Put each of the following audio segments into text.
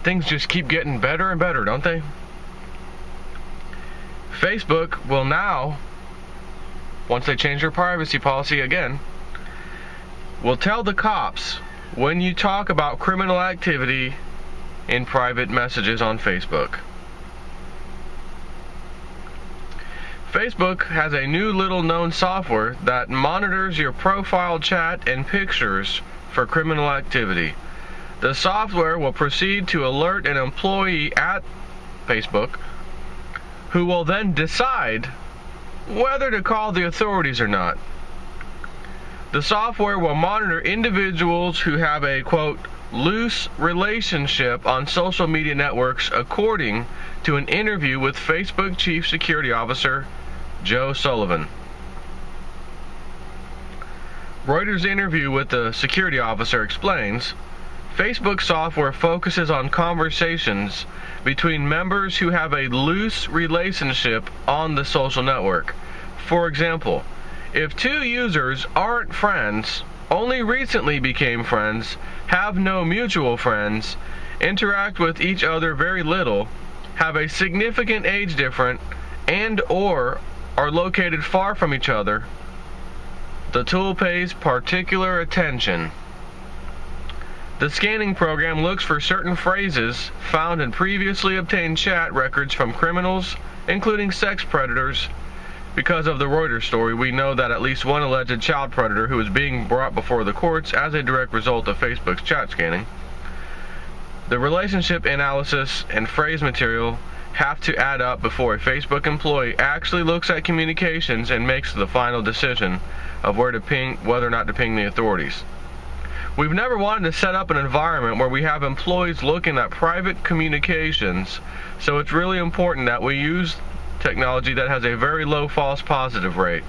things just keep getting better and better, don't they? Facebook will now, once they change their privacy policy again, will tell the cops when you talk about criminal activity in private messages on Facebook. Facebook has a new little known software that monitors your profile chat and pictures for criminal activity. The software will proceed to alert an employee at Facebook, who will then decide whether to call the authorities or not. The software will monitor individuals who have a, quote, loose relationship on social media networks, according to an interview with Facebook Chief Security Officer Joe Sullivan. Reuters' interview with the security officer explains, Facebook software focuses on conversations between members who have a loose relationship on the social network. For example, if two users aren't friends, only recently became friends, have no mutual friends, interact with each other very little, have a significant age difference, and or are located far from each other, the tool pays particular attention. The scanning program looks for certain phrases found in previously obtained chat records from criminals, including sex predators. Because of the Reuters story, we know that at least one alleged child predator who is being brought before the courts as a direct result of Facebook's chat scanning. The relationship analysis and phrase material have to add up before a Facebook employee actually looks at communications and makes the final decision of whether or not to ping the authorities. We've never wanted to set up an environment where we have employees looking at private communications, so it's really important that we use technology that has a very low false positive rate.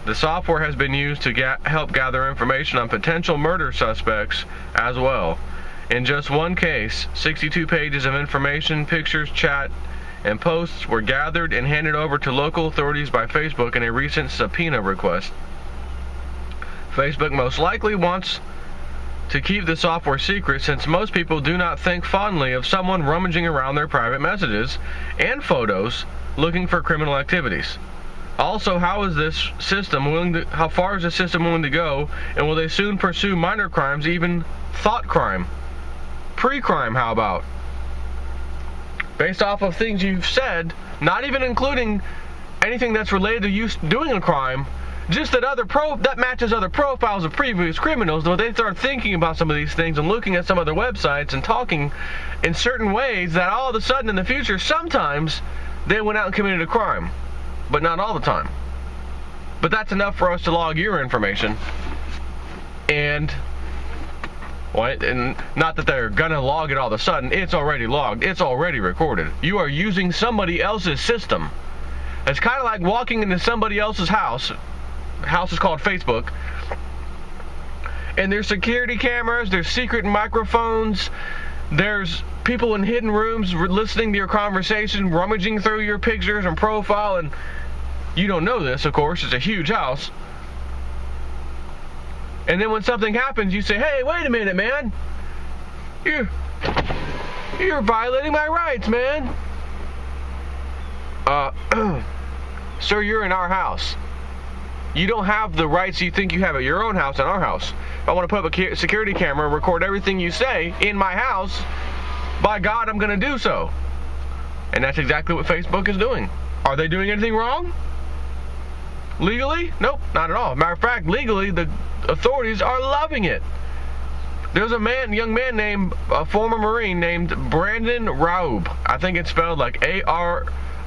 The software has been used to help gather information on potential murder suspects as well. In just one case, 62 pages of information, pictures, chat, and posts were gathered and handed over to local authorities by Facebook in a recent subpoena request. Facebook most likely wants to keep the software secret, since most people do not think fondly of someone rummaging around their private messages and photos looking for criminal activities. Also, how far is this system willing to go, and will they soon pursue minor crimes, even thought crime? Pre-crime, how about? Based off of things you've said, not even including anything that's related to you doing a crime, just that that matches other profiles of previous criminals, though they start thinking about some of these things and looking at some other websites and talking in certain ways that all of a sudden in the future, sometimes they went out and committed a crime, but not all the time. But that's enough for us to log your information. And not that they're gonna log it all of a sudden. It's already logged. It's already recorded. You are using somebody else's system. It's kind of like walking into somebody else's house. The house is called Facebook. And there's security cameras, there's secret microphones, there's people in hidden rooms listening to your conversation, rummaging through your pictures and profile, and you don't know this, of course. It's a huge house. And then when something happens, you say, hey, wait a minute, man. You're violating my rights, man. Sir, you're in our house. You don't have the rights you think you have at your own house and our house. If I want to put up a security camera and record everything you say in my house, by God, I'm going to do so. And that's exactly what Facebook is doing. Are they doing anything wrong? Legally? Nope, not at all. Matter of fact, legally, the authorities are loving it. There's a young man named, a former Marine named Brandon Raub. I think it's spelled like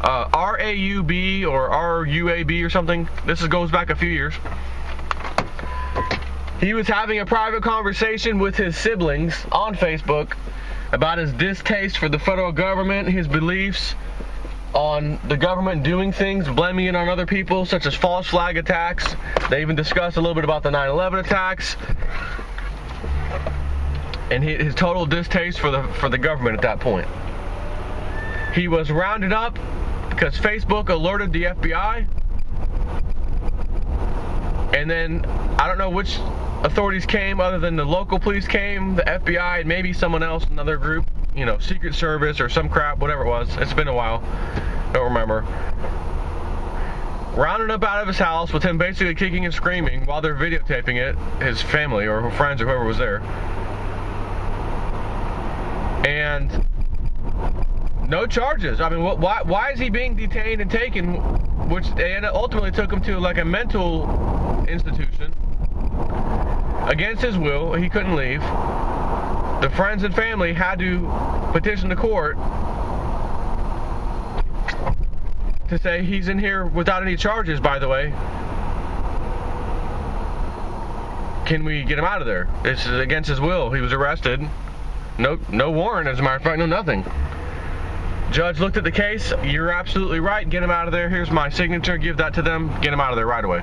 R-A-U-B or R-U-A-B or something. This goes back a few years. He was having a private conversation with his siblings on Facebook about his distaste for the federal government, his beliefs on the government doing things, blaming it on other people, such as false flag attacks. They even discussed a little bit about the 9/11 attacks and his total distaste for the government at that point. He was rounded up because Facebook alerted the FBI, and then I don't know which authorities came other than the local police came, the FBI, and maybe someone else, another group, you know, Secret Service or some crap, whatever it was. It's been a while. Don't remember. Rounded up out of his house with him basically kicking and screaming while they're videotaping it, his family or friends or whoever was there. And no charges. I mean, why is he being detained and taken, which they ultimately took him to like a mental institution against his will. He couldn't leave. The friends and family had to petition the court to say he's in here without any charges, by the way. Can we get him out of there? This is against his will. He was arrested. No warrant, as a matter of fact, no nothing. Judge looked at the case. You're absolutely right. Get him out of there. Here's my signature. Give that to them. Get him out of there right away.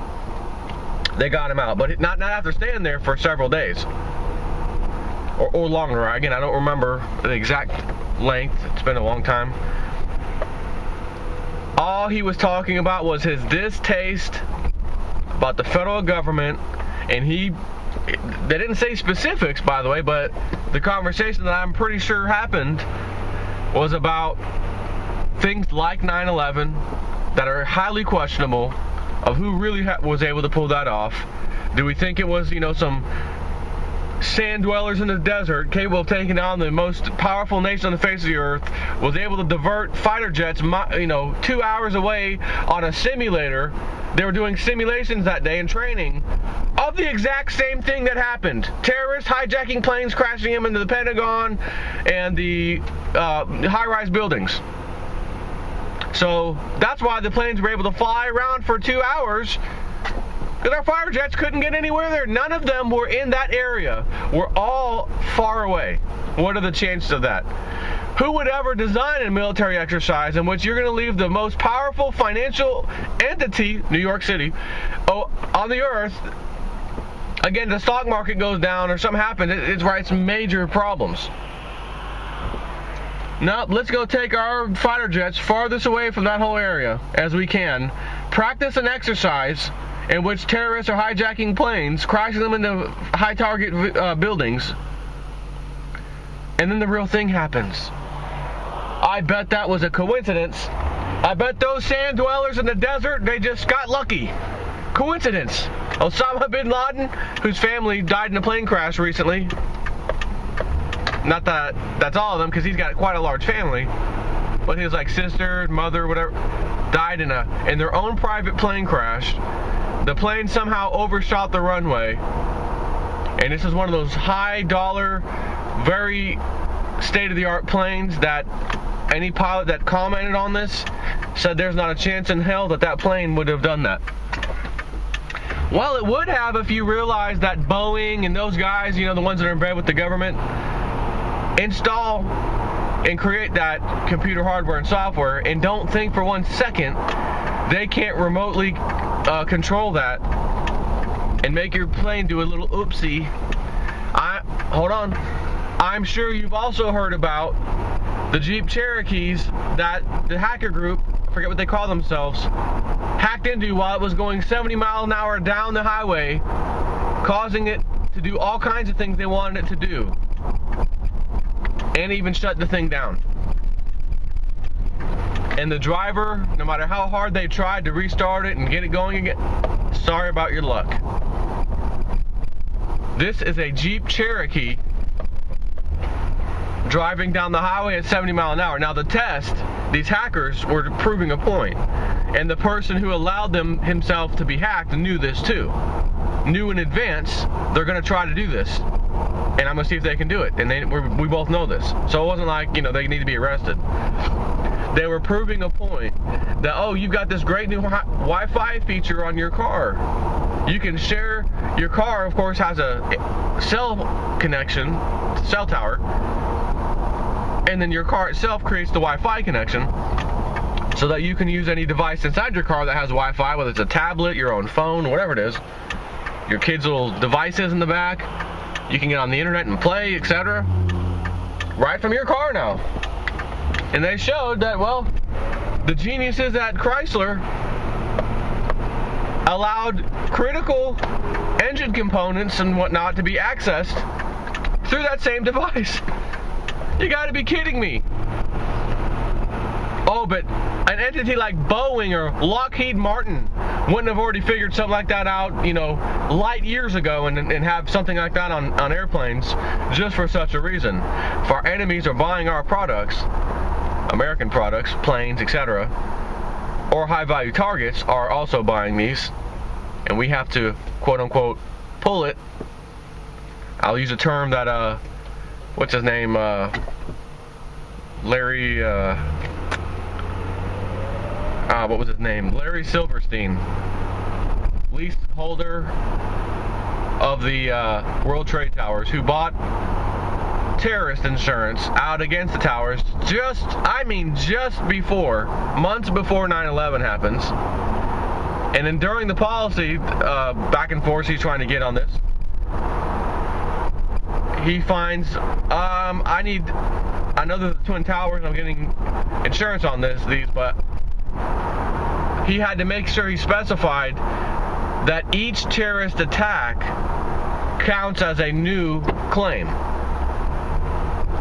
They got him out, but not after staying there for several days. Or longer. Again, I don't remember the exact length. It's been a long time. All he was talking about was his distaste about the federal government, and they didn't say specifics, by the way, but the conversation that I'm pretty sure happened was about things like 9/11 that are highly questionable of who really was able to pull that off. Do we think it was, you know, some sand dwellers in the desert capable of taking down the most powerful nation on the face of the earth, was able to divert fighter jets, you know, 2 hours away on a simulator? They were doing simulations that day and training of the exact same thing that happened. Terrorists hijacking planes, crashing them into the Pentagon and the high-rise buildings. So that's why the planes were able to fly around for 2 hours, because our fighter jets couldn't get anywhere there. None of them were in that area. We're all far away. What are the chances of that? Who would ever design a military exercise in which you're going to leave the most powerful financial entity, New York City, on the earth? Again, the stock market goes down or something happens, it writes major problems. Now, let's go take our fighter jets farthest away from that whole area as we can. Practice an exercise in which terrorists are hijacking planes, crashing them into high target buildings, and then the real thing happens. I bet that was a coincidence. I bet those sand dwellers in the desert, they just got lucky. Coincidence. Osama bin Laden, whose family died in a plane crash recently. Not that that's all of them, because he's got quite a large family. But his sister, mother, whatever, died in their own private plane crash. The plane somehow overshot the runway. And this is one of those high dollar, very state-of-the-art planes that any pilot that commented on this said there's not a chance in hell that plane would have done that. Well, it would have if you realize that Boeing and those guys, you know, the ones that are in bed with the government, install and create that computer hardware and software, and don't think for 1 second they can't remotely control that and make your plane do a little oopsie. Hold on. I'm sure you've also heard about the Jeep Cherokees that the hacker group, I forget what they call themselves, hacked into while it was going 70 miles an hour down the highway, causing it to do all kinds of things they wanted it to do, and even shut the thing down. And the driver, no matter how hard they tried to restart it and get it going again, sorry about your luck. This is a Jeep Cherokee driving down the highway at 70 miles an hour. Now the test, these hackers were proving a point, and the person who allowed himself to be hacked knew this too. Knew in advance they're going to try to do this, and I'm going to see if they can do it. And we both know this, so it wasn't like, you know, they need to be arrested. They were proving a point that, oh, you've got this great new Wi-Fi feature on your car. You can share, your car of course has a cell connection, cell tower, and then your car itself creates the Wi-Fi connection so that you can use any device inside your car that has Wi-Fi, whether it's a tablet, your own phone, whatever it is, your kids' little devices in the back. You can get on the internet and play, etc. right from your car now. And they showed that, well, the geniuses at Chrysler allowed critical engine components and whatnot to be accessed through that same device. You gotta be kidding me. Oh, but an entity like Boeing or Lockheed Martin wouldn't have already figured something like that out, light years ago and have something like that on airplanes just for such a reason. If our enemies are buying our products, American products, planes, etc., or high-value targets are also buying these, and we have to, quote-unquote, pull it. I'll use a term that, what's his name, Larry, what was his name? Larry Silverstein, lease holder of the World Trade Towers, who bought terrorist insurance out against the towers just before, months before 9/11 happens. And then during the policy back and forth he's trying to get on this, he finds, I know the Twin Towers, I'm getting insurance on these, but he had to make sure he specified that each terrorist attack counts as a new claim.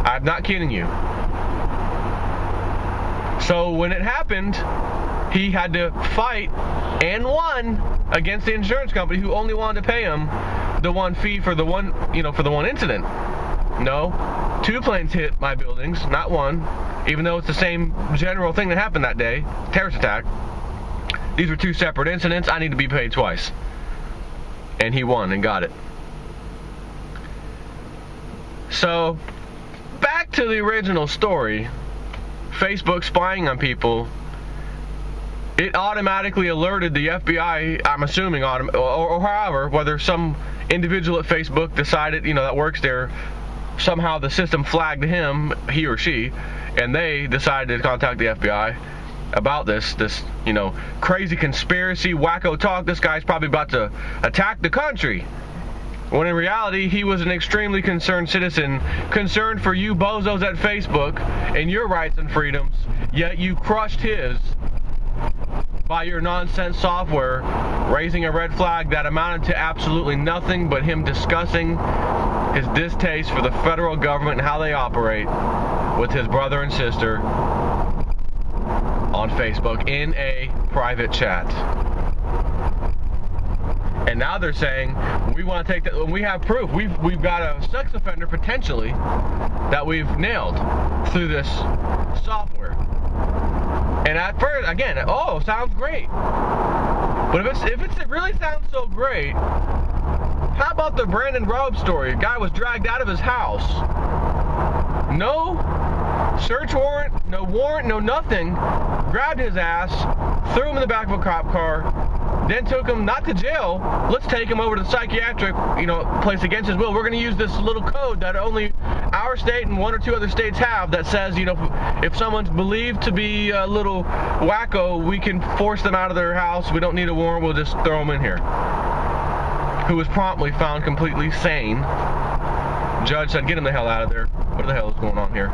I'm not kidding you. So when it happened, he had to fight and won against the insurance company, who only wanted to pay him the one fee for the one, for the one incident. No, 2 planes hit my buildings, not one, even though it's the same general thing that happened that day, terrorist attack. These were 2 separate incidents. I need to be paid twice. And he won and got it. So, back to the original story, Facebook spying on people. It automatically alerted the FBI, I'm assuming, or however, whether some individual at Facebook decided, that works there, somehow the system flagged him, he or she, and they decided to contact the FBI about this, crazy conspiracy, wacko talk. This guy's probably about to attack the country. When in reality, he was an extremely concerned citizen, concerned for you bozos at Facebook and your rights and freedoms, yet you crushed his by your nonsense software, raising a red flag that amounted to absolutely nothing but him discussing his distaste for the federal government and how they operate with his brother and sister on Facebook in a private chat. And now they're saying, we want to take that, when we have proof, we've got a sex offender potentially that we've nailed through this software. And at first, again, sounds great. But if it really sounds so great, how about the Brandon Robe story? A guy was dragged out of his house. No search warrant, no nothing. Grabbed his ass, threw him in the back of a cop car, then took him not to jail. Let's take him over to the psychiatric, place against his will. We're going to use this little code that only our state and 1 or 2 other states have that says, if someone's believed to be a little wacko, we can force them out of their house. We don't need a warrant. We'll just throw them in here. Who was promptly found completely sane. Judge said, get him the hell out of there. What the hell is going on here?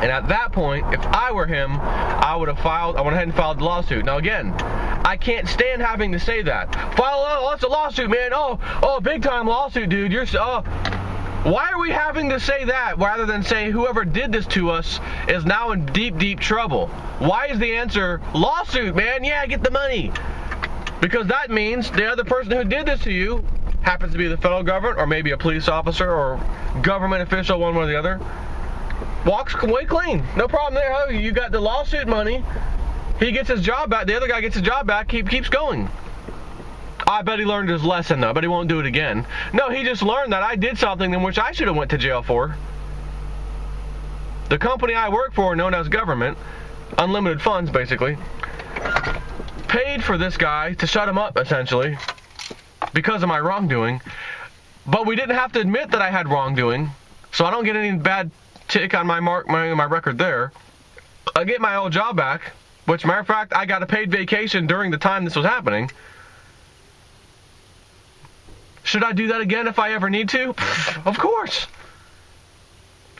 And at that point, if I were him, I went ahead and filed the lawsuit. Now again, I can't stand having to say that. That's a lawsuit, man. Big time lawsuit, dude. Why are we having to say that rather than say whoever did this to us is now in deep, deep trouble? Why is the answer lawsuit, man? Yeah, get the money. Because that means the other person who did this to you happens to be the federal government or maybe a police officer or government official, one way or the other. Walks away clean. No problem there. You got the lawsuit money. He gets his job back. The other guy gets his job back. Keeps going. I bet he learned his lesson, though. I bet he won't do it again. No, he just learned that I did something in which I should have went to jail for. The company I work for, known as government, unlimited funds, basically, paid for this guy to shut him up, essentially, because of my wrongdoing. But we didn't have to admit that I had wrongdoing, so I don't get any bad tick on my record there. I get my old job back, which, matter of fact, I got a paid vacation during the time this was happening. Should I do that again if I ever need to? Of course.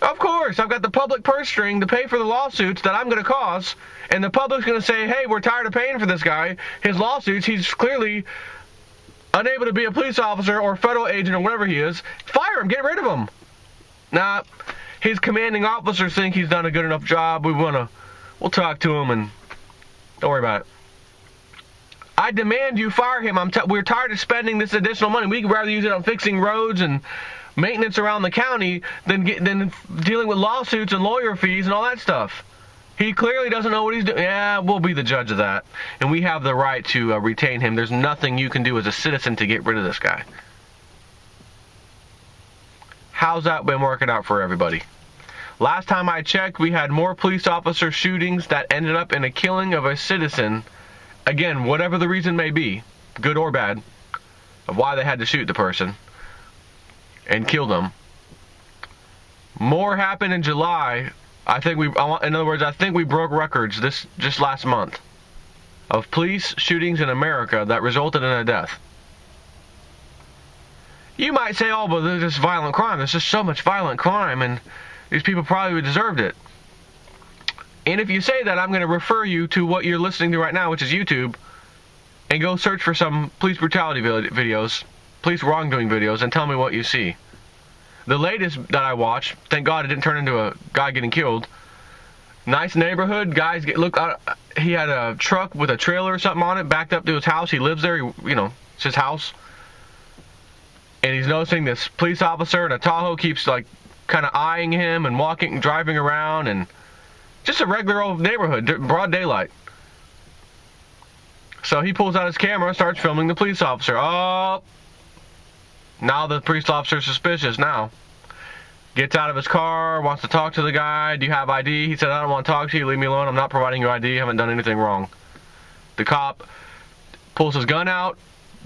Of course, I've got the public purse string to pay for the lawsuits that I'm going to cause, and the public's going to say, hey, we're tired of paying for this guy. His lawsuits, he's clearly unable to be a police officer or federal agent or whatever he is. Fire him, get rid of him. Nah, his commanding officers think he's done a good enough job. We'll talk to him and don't worry about it. I demand you fire him. We're tired of spending this additional money. We'd rather use it on fixing roads and maintenance around the county than dealing with lawsuits and lawyer fees and all that stuff. He clearly doesn't know what he's doing. Yeah, we'll be the judge of that. And we have the right to retain him. There's nothing you can do as a citizen to get rid of this guy. How's that been working out for everybody? Last time I checked, we had more police officer shootings that ended up in a killing of a citizen. Again, whatever the reason may be, good or bad, of why they had to shoot the person and kill them. More happened in July. I think we broke records just last month of police shootings in America that resulted in a death. You might say, oh, but there's just violent crime. There's just so much violent crime, and these people probably deserved it. And if you say that, I'm going to refer you to what you're listening to right now, which is YouTube, and go search for some police brutality videos, police wrongdoing videos, and tell me what you see. The latest that I watched, thank God it didn't turn into a guy getting killed. Nice neighborhood, guys he had a truck with a trailer or something on it, backed up to his house. He lives there, it's his house. And he's noticing this police officer in a Tahoe keeps kind of eyeing him and driving around, and just a regular old neighborhood, broad daylight. So he pulls out his camera and starts filming the police officer. Oh, now the police officer's suspicious now. Gets out of his car, wants to talk to the guy. Do you have ID? He said, I don't want to talk to you. Leave me alone. I'm not providing you ID. I haven't done anything wrong. The cop pulls his gun out,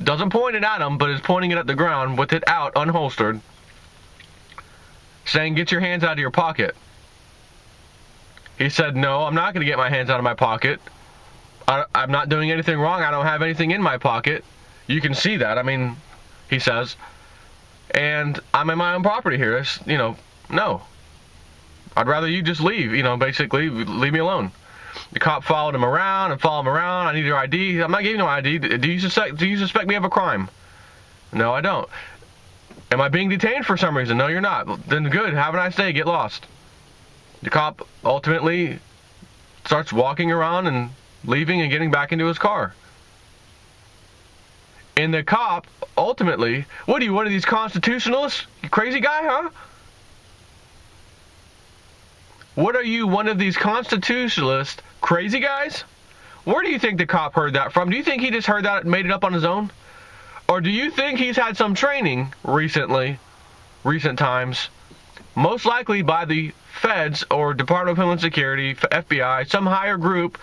doesn't point it at him, but is pointing it at the ground with it out, unholstered, saying, get your hands out of your pocket. He said, no, I'm not going to get my hands out of my pocket. I'm not doing anything wrong. I don't have anything in my pocket. You can see that. He says, and I'm in my own property here. No. I'd rather you just leave, basically, leave me alone. The cop followed him around. I need your ID. I'm not giving you my ID. Do you suspect me of a crime? No, I don't. Am I being detained for some reason? No, you're not. Then good. Have a nice day. Get lost. The cop ultimately starts walking around and leaving and getting back into his car. And the cop ultimately, what are you, one of these constitutionalists? You crazy guy, huh? What are you, one of these constitutionalist crazy guys? Where do you think the cop heard that from? Do you think he just heard that and made it up on his own? Or do you think he's had some training recent times, most likely by the feds or Department of Homeland Security, FBI, some higher group,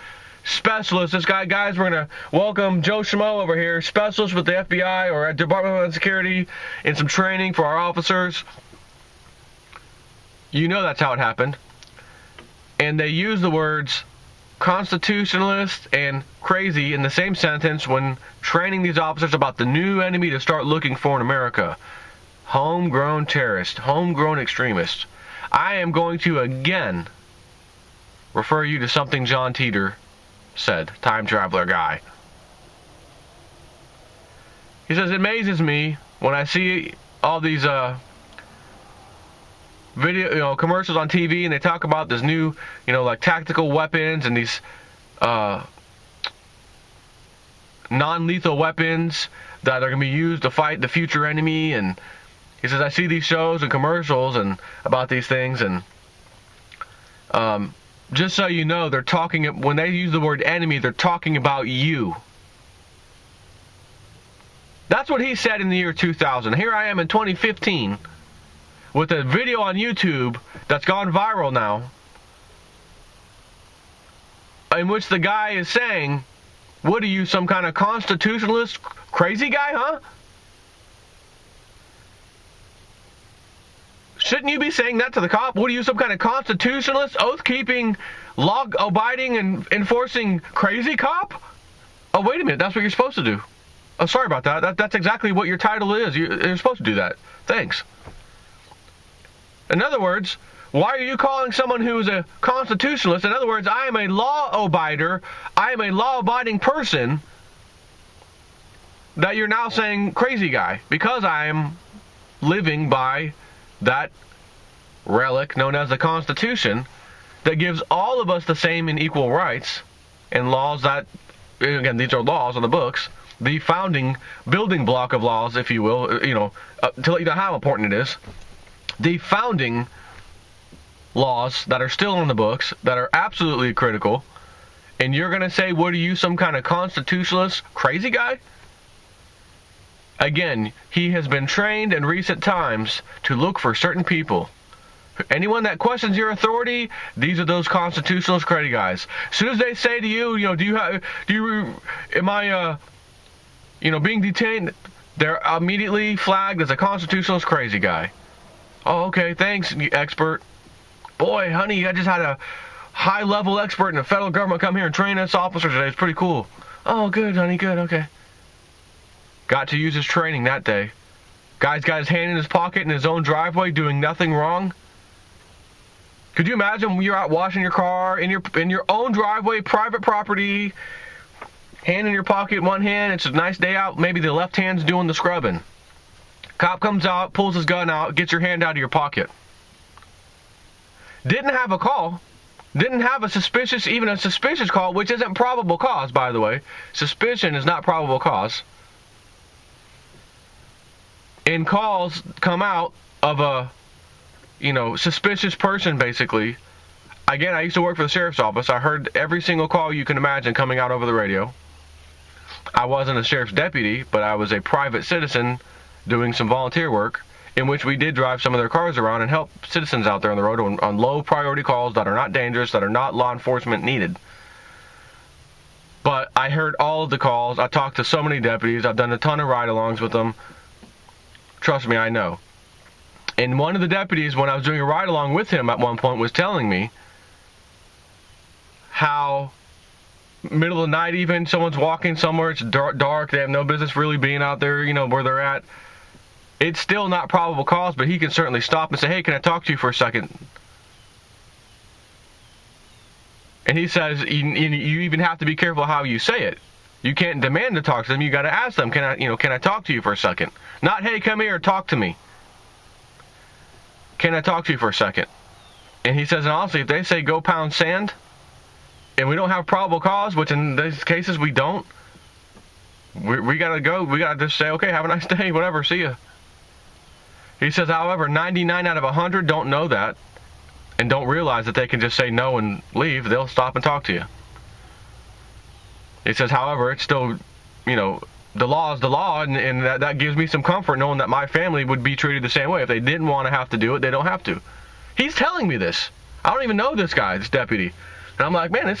specialist. Guys, we're going to welcome Joe Schmo over here, specialist with the FBI or at Department of Homeland Security, and some training for our officers. You know that's how it happened. And they use the words constitutionalist and crazy in the same sentence when training these officers about the new enemy to start looking for in America. Homegrown terrorists, homegrown extremists. I am going to again refer you to something John Teeter said, time traveler guy. He says, it amazes me when I see all these video, commercials on TV, and they talk about this new, tactical weapons and these non-lethal weapons that are going to be used to fight the future enemy. And he says, I see these shows and commercials and about these things, and just so you know, they're talking, when they use the word enemy, they're talking about you. That's what he said in the year 2000. Here I am in 2015 with a video on YouTube that's gone viral now, in which the guy is saying, what are you, some kind of constitutionalist crazy guy, huh? Shouldn't you be saying that to the cop? What are you, some kind of constitutionalist, oath-keeping, law-abiding, and enforcing crazy cop? Oh, wait a minute, that's what you're supposed to do. Oh, sorry about that. That's exactly what your title is. You're supposed to do that. Thanks. In other words, why are you calling someone who is a constitutionalist? In other words, I am a law-abider, I am a law-abiding person, that you're now saying crazy guy, because I am living by that relic known as the Constitution that gives all of us the same and equal rights and laws that, again, these are laws on the books, the founding building block of laws, if you will, to let you know how important it is. The founding laws that are still on the books, that are absolutely critical, and you're going to say, what are you, some kind of constitutionalist crazy guy? Again, he has been trained in recent times to look for certain people. Anyone that questions your authority, these are those constitutionalist crazy guys. As soon as they say to you, am I being detained? They're immediately flagged as a constitutionalist crazy guy. Oh, okay, thanks, expert. Boy, honey, I just had a high-level expert in the federal government come here and train us officers today. It's pretty cool. Oh, good, honey, good, okay. Got to use his training that day. Guy's got his hand in his pocket in his own driveway doing nothing wrong. Could you imagine when you're out washing your car in your own driveway, private property, hand in your pocket, one hand, it's a nice day out, maybe the left hand's doing the scrubbing. Cop comes out, pulls his gun out, gets your hand out of your pocket. Didn't have a call. Didn't have even a suspicious call, which isn't probable cause, by the way. Suspicion is not probable cause. And calls come out of a, suspicious person, basically. Again, I used to work for the sheriff's office. I heard every single call you can imagine coming out over the radio. I wasn't a sheriff's deputy, but I was a private citizen doing some volunteer work in which we did drive some of their cars around and help citizens out there on the road on low priority calls that are not dangerous, that are not law enforcement needed. But I heard all of the calls. I talked to so many deputies. I've done a ton of ride-alongs with them. Trust me, I know. And one of the deputies, when I was doing a ride-along with him at one point, was telling me how middle of the night even, someone's walking somewhere, it's dark, they have no business really being out there, where they're at. It's still not probable cause, but he can certainly stop and say, hey, can I talk to you for a second? And he says, you even have to be careful how you say it. You can't demand to talk to them. You got to ask them, can I talk to you for a second? Not, hey, come here, talk to me. Can I talk to you for a second? And he says, and honestly, if they say go pound sand, and we don't have probable cause, which in these cases we don't, we got to go. We got to just say, okay, have a nice day, whatever, see ya. He says, however, 99 out of 100 don't know that and don't realize that they can just say no and leave. They'll stop and talk to you. He says, however, it's still, the law is the law, and that gives me some comfort knowing that my family would be treated the same way. If they didn't want to have to do it, they don't have to. He's telling me this. I don't even know this guy, this deputy. And I'm like, man,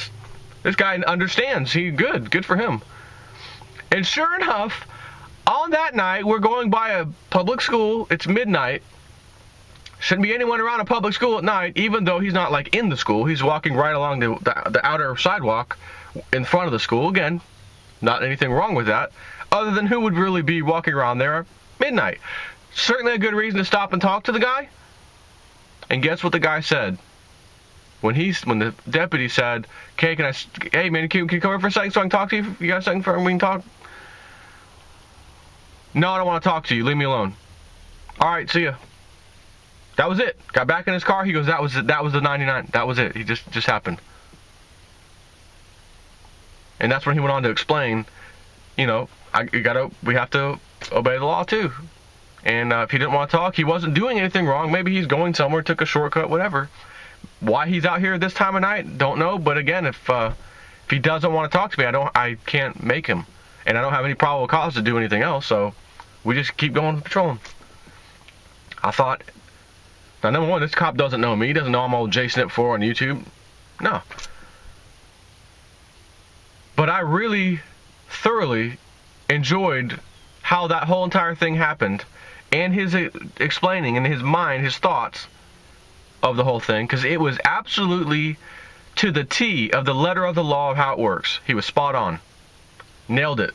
this guy understands. Good for him. And sure enough, on that night, we're going by a public school. It's midnight. Shouldn't be anyone around a public school at night, even though he's not like in the school. He's walking right along the outer sidewalk in front of the school. Again, not anything wrong with that, other than who would really be walking around there at midnight. Certainly a good reason to stop and talk to the guy. And guess what the guy said? When the deputy said, okay, hey man, can you come here for a second so I can talk to you? You got a second for we can talk? No, I don't want to talk to you. Leave me alone. All right, see ya. That was it. Got back in his car. He goes, that was the 99. That was it. He just happened. And that's when he went on to explain, we have to obey the law too. And if he didn't want to talk, he wasn't doing anything wrong. Maybe he's going somewhere, took a shortcut, whatever. Why he's out here this time of night, don't know. But again, if he doesn't want to talk to me, I can't make him, and I don't have any probable cause to do anything else. So we just keep going patrolling. I thought, now number one, this cop doesn't know me. He doesn't know I'm old JSnip4 on YouTube. No. But I really thoroughly enjoyed how that whole entire thing happened, and his explaining in his mind, his thoughts of the whole thing, because it was absolutely to the T of the letter of the law of how it works. He was spot on. Nailed it.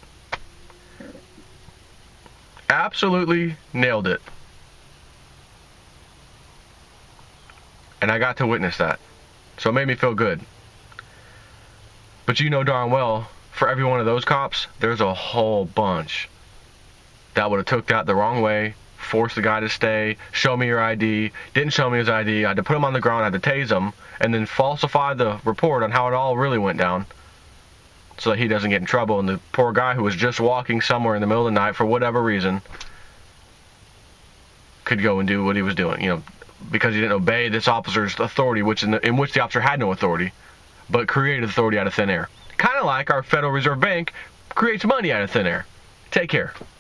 Absolutely nailed it. And I got to witness that. So it made me feel good. But you know darn well, for every one of those cops, there's a whole bunch that would have took that the wrong way, forced the guy to stay, show me your ID, didn't show me his ID, I had to put him on the ground, I had to tase him, and then falsify the report on how it all really went down so that he doesn't get in trouble. And the poor guy who was just walking somewhere in the middle of the night for whatever reason could go and do what he was doing, because he didn't obey this officer's authority, in which the officer had no authority, but created authority out of thin air. Kind of like our Federal Reserve Bank creates money out of thin air. Take care.